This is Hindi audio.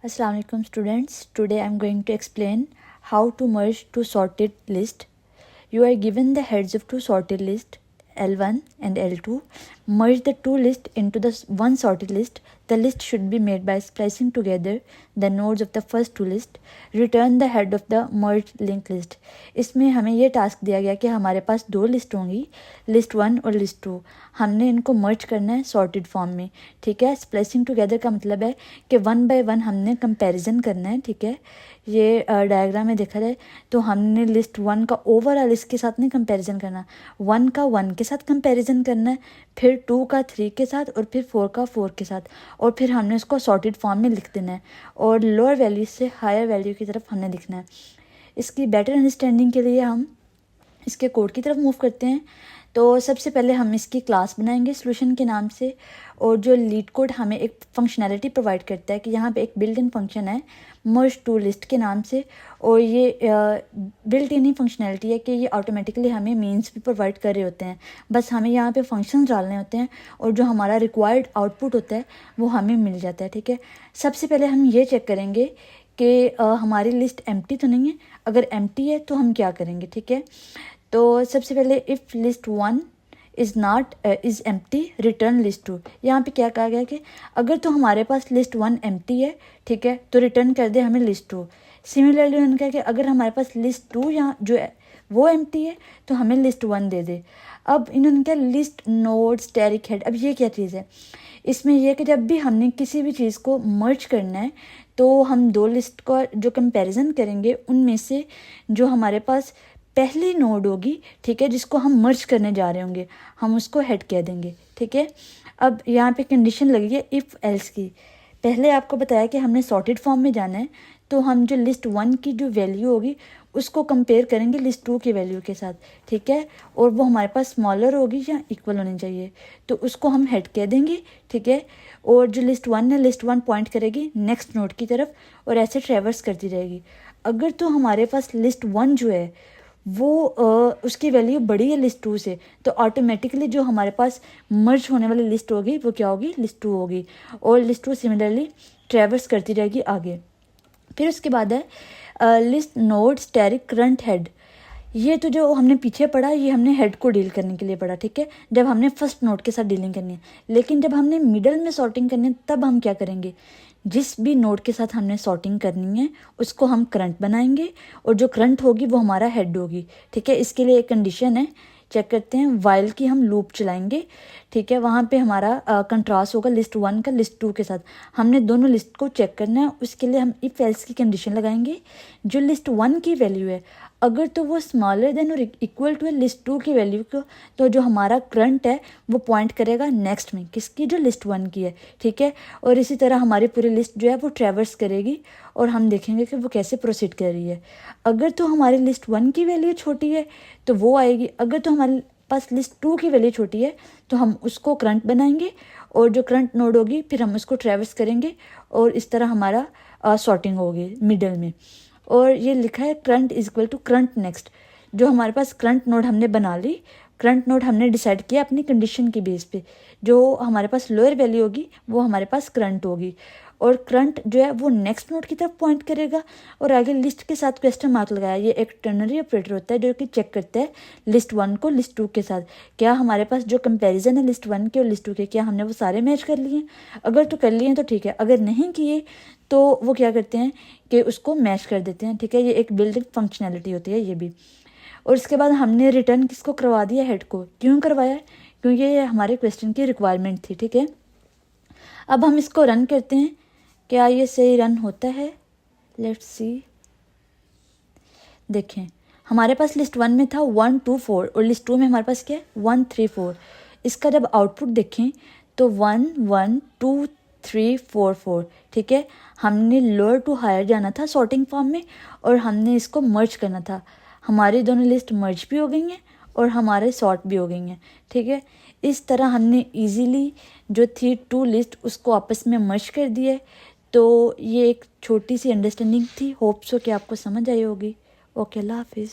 Assalamu alaikum students. Today I am going to explain how to merge two sorted list. You are given the heads of two sorted list L1 and L2. Merge the two lists into the one sorted list. The list should be made by splicing together the nodes of the first two lists. Return the head of the merged linked list. इसमें हमें ये टास्क दिया गया कि हमारे पास दो लिस्ट होंगी, लिस्ट 1 और लिस्ट 2. हमने इनको मर्ज करना है सॉर्टेड फॉर्म में. ठीक है. स्प्लाइसिंग टुगेदर का मतलब है कि 1 बाय 1 हमने कंपैरिजन करना है. ठीक है. ये डायग्राम में देखा जाए तो हमने लिस्ट 1 का ओवरऑल इसके साथ नहीं कंपैरिजन करना, 1 का 1 के साथ कंपैरिजन करना है, फिर 2 का 3 के साथ और फिर 4 का 4 के साथ, और फिर हमने उसको सॉर्टेड फॉर्म में लिख देना है और लोअर वैल्यू से हायर वैल्यू की तरफ हमने लिखना है. इसकी बेटर अंडरस्टैंडिंग के लिए हम इसके कोड की तरफ मूव करते हैं. तो सबसे पहले हम इसकी क्लास बनाएंगे सॉल्यूशन के नाम से, और जो लीड कोड हमें एक फंक्शनैलिटी प्रोवाइड करता है कि यहाँ पे एक बिल्ट इन फंक्शन है मर्ज टू लिस्ट के नाम से, और ये बिल्ट इन ही फंक्शनैलिटी है कि ये ऑटोमेटिकली हमें मीन्स भी प्रोवाइड कर रहे होते हैं. बस हमें यहाँ पे फंक्शंस डालने होते हैं और जो हमारा रिक्वायर्ड आउटपुट होता है वो हमें मिल जाता है. ठीक है. सबसे पहले हम ये चेक करेंगे कि हमारी लिस्ट एम्प्टी तो नहीं है. अगर एम्प्टी है तो हम क्या करेंगे. ठीक है. तो सबसे पहले if list 1 is not is empty return list 2. यहाँ पे क्या कहा गया कि अगर तो हमारे पास लिस्ट 1 एम्प्टी है, ठीक है, तो रिटर्न कर दे हमें लिस्ट 2. सिमिलरली उन्होंने कहा कि अगर हमारे पास लिस्ट 2 यहाँ जो है वो एम्प्टी है तो हमें लिस्ट 1 दे दे. अब इन्होंने क्या लिस्ट नोड स्टैटिक हेड. अब ये क्या चीज़ है, इसमें यह कि जब भी हमने किसी भी चीज़ को मर्ज करना है तो हम दो लिस्ट का जो कंपैरिजन करेंगे उनमें से जो हमारे पास पहली नोड होगी, ठीक है, जिसको हम मर्ज करने जा रहे होंगे, हम उसको हेड कह देंगे. ठीक है. अब यहाँ पे कंडीशन लगी है इफ़ एल्स की. पहले आपको बताया कि हमने सॉर्टेड फॉर्म में जाना है, तो हम जो लिस्ट 1 की जो वैल्यू होगी उसको कंपेयर करेंगे लिस्ट 2 की वैल्यू के साथ. ठीक है. और वो हमारे पास स्मॉलर होगी या इक्वल होनी चाहिए, तो उसको हम हेड कह देंगे. ठीक है. और जो लिस्ट 1 है, लिस्ट 1 पॉइंट करेगी नेक्स्ट नोड की तरफ और ऐसे ट्रेवर्स करती रहेगी. अगर तो हमारे पास लिस्ट 1 जो है वो उसकी वैल्यू बड़ी है लिस्ट 2 से, तो ऑटोमेटिकली जो हमारे पास मर्ज होने वाली लिस्ट होगी वो क्या होगी, लिस्ट 2 होगी, और लिस्ट 2 सिमिलरली ट्रेवर्स करती रहेगी आगे. फिर उसके बाद है list node static current head. ये तो जो हमने पीछे पढ़ा ये हमने हेड को डील करने के लिए पढ़ा. ठीक है. जब हमने फर्स्ट नोड के साथ डीलिंग करनी है, लेकिन जब हमने मिडल में सॉर्टिंग करनी है तब हम क्या करेंगे, जिस भी नोड के साथ हमने सॉर्टिंग करनी है उसको हम करंट बनाएंगे और जो करंट होगी वो हमारा हेड होगी. ठीक है. इसके लिए एक कंडीशन है, चेक करते हैं. वाइल की हम लूप चलाएंगे. ठीक है. वहाँ पे हमारा कंट्रास्ट होगा लिस्ट 1 का लिस्ट 2 के साथ. हमने दोनों लिस्ट को चेक करना है. उसके लिए हम इफ एल्स की कंडीशन लगाएंगे. जो लिस्ट 1 की वैल्यू है अगर तो वो स्मॉलर देन और इक्वल टू है लिस्ट 2 की वैल्यू को, तो जो हमारा करंट है वो पॉइंट करेगा नेक्स्ट में किसकी, जो लिस्ट 1 की है. ठीक है. और इसी तरह हमारी पूरी लिस्ट जो है वो ट्रैवर्स करेगी और हम देखेंगे कि वो कैसे प्रोसीड कर रही है. अगर तो हमारी लिस्ट 1 की वैल्यू छोटी है तो वो आएगी. अगर तो हमारे पास लिस्ट 2 की वैल्यू छोटी है तो हम उसको करंट बनाएंगे और जो करंट नोड होगी फिर हम उसको ट्रैवर्स करेंगे और इस तरह हमारा सॉर्टिंग होगी मिडल में. और ये लिखा है current is equal to current next. जो हमारे पास करंट नोड हमने बना ली, करंट नोड हमने डिसाइड किया अपनी कंडीशन के बेस पे, जो हमारे पास लोअर वैल्यू होगी वो हमारे पास करंट होगी, और करंट जो है वो नेक्स्ट नोड की तरफ पॉइंट करेगा. और आगे लिस्ट के साथ क्वेश्चन मार्क लगाया. ये एक टर्नरी ऑपरेटर होता है जो कि चेक करता है लिस्ट 1 को लिस्ट 2 के साथ, क्या हमारे पास जो कंपैरिजन है लिस्ट 1 के और लिस्ट 2 के, क्या हमने वो सारे मैच कर लिए. अगर तो कर लिए तो ठीक है, अगर नहीं किए तो वो क्या करते हैं कि उसको मैच कर देते हैं. ठीक है. ये एक बिल्ट इन फंक्शनैलिटी होती है ये भी. और इसके बाद हमने रिटर्न किसको करवा दिया, हेड को. क्यों करवाया, क्योंकि ये हमारे क्वेश्चन की रिक्वायरमेंट थी. ठीक है. अब हम इसको रन करते हैं. क्या ये सही रन होता है, लेट्स सी. देखें हमारे पास लिस्ट 1 में था 1 2 4 और लिस्ट 2 में हमारे पास क्या है 1 3 4. इसका जब आउटपुट देखें तो 1 1 2 3 4 4. ठीक है. हमने लोअर टू हायर जाना था सॉर्टिंग फॉर्म में और हमने इसको मर्ज करना था. हमारी दोनों लिस्ट मर्ज भी हो गई हैं और हमारे सॉर्ट भी हो गई हैं. ठीक है. इस तरह हमने इजीली जो थी 2 लिस्ट उसको आपस में मर्ज कर दिया. तो ये एक छोटी सी अंडरस्टैंडिंग थी. होप सो कि आपको समझ आई होगी. ओके, अल्लाह हाफिज़.